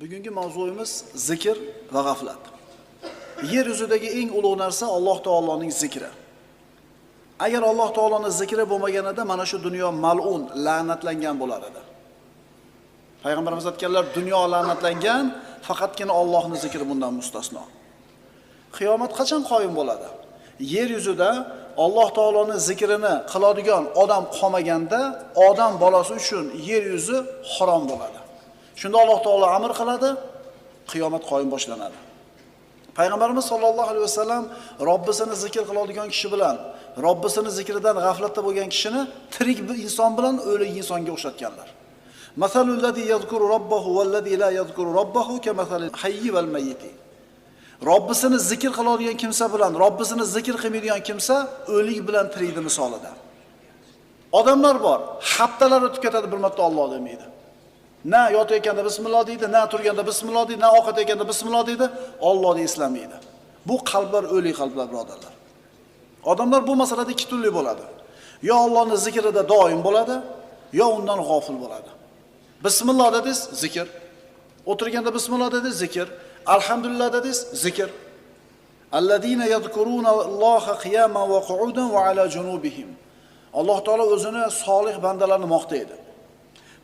Bugungi mavzuimiz zikr va g'aflat. Yer yuzidagi eng ulug' narsa Alloh taoloning zikri. Agar Alloh taoloning zikri bo'lmaganida mana shu dunyo mal'un, la'natlangan bo'lar edi. Payg'ambarimiz aytganlar, dunyo la'natlangan, faqatgina Allohning zikri bundan mustasno. Qiyomat qachon qoyim bo'ladi? Yer yuzida Alloh taoloning zikrini qiladigan odam qolmaganda, odam bolasi uchun yer yuzi harom bo'ladi. Shunda Alloh taolo amr qiladi, qiyomat qoyim boshlanadi. Payg'ambarimiz sollallohu alayhi vasallam Robbisini zikr qiladigan kishi bilan, Robbisini zikridan g'aflatda bo'lgan kishini tirik bir inson bilan o'lik insonga o'xshatganlar. Masalul ladzi yazkuru robbahu vallazi la yazkuru robbahu kamasalil hayyi val mayyiti. Robbisini zikr qiladigan kimsa bilan Robbisini zikr qilmaydigan kimsa o'lik bilan tirikni misolida. Odamlar bor, haftalar o'tib ketadi, bir marta Alloh demaydi. Na yotayotganda bismillah deydi, na turganda bismillah deydi, na ovqat yeganda bismillah deydi, Allohni eslamaydi. Bu qalblar o'lik qalblar, birodarlar. Odamlar bu masalada ikki turli bo'ladi. Yo Allohning zikrida doim bo'ladi, yo undan g'ofil bo'ladi. Bismillah dedingiz, zikr. O'tirganda bismillah dedingiz, zikr. Alhamdulillah dedingiz, zikr. Allazina yadhkuruna Alloha qiyaman va qu'udan va ala junubihim. Alloh taolo o'zini solih bandalarni maqtaydi.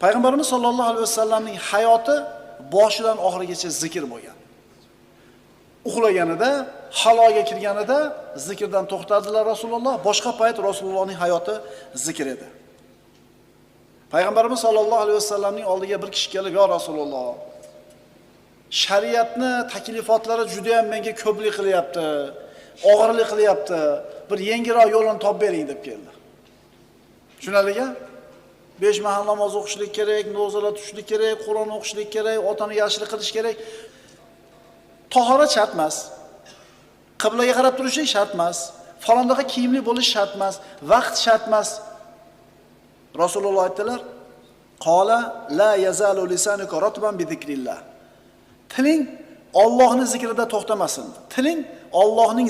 Payg'ambarimiz sollallohu alayhi vasallamning hayoti boshidan oxirigacha zikr bo'lgan. Uxlaganida, haloga kirganida zikrdan to'xtadilar Rasululloh, boshqa payt Rasulullohning hayoti zikr edi. Payg'ambarimiz sollallohu alayhi vasallamning oldiga bir kishi kelib, "Ya Rasululloh, shariatni taklifotlari juda ham menga ko'plik qilyapti, og'irlik qilyapti. Bir yengilroq yo'lini topib bering" deb keldi. Shunaliga 5 mahal namoz o'qishlik kerak, ro'zalar tutishlik kerak, Qur'on o'qishlik kerak, otani yaxshilik qilish kerak. Tahorat shart emas. Qiblaga qarab turishlik shart emas. Falondaqa kiyimli bo'lish shart emas, vaqt shart emas. Rasululloh aytdilar: "Qola la yazalu lisanuka ratban bi zikrillah." Tiling Allohning zikrida to'xtamasin. Tiling Allohning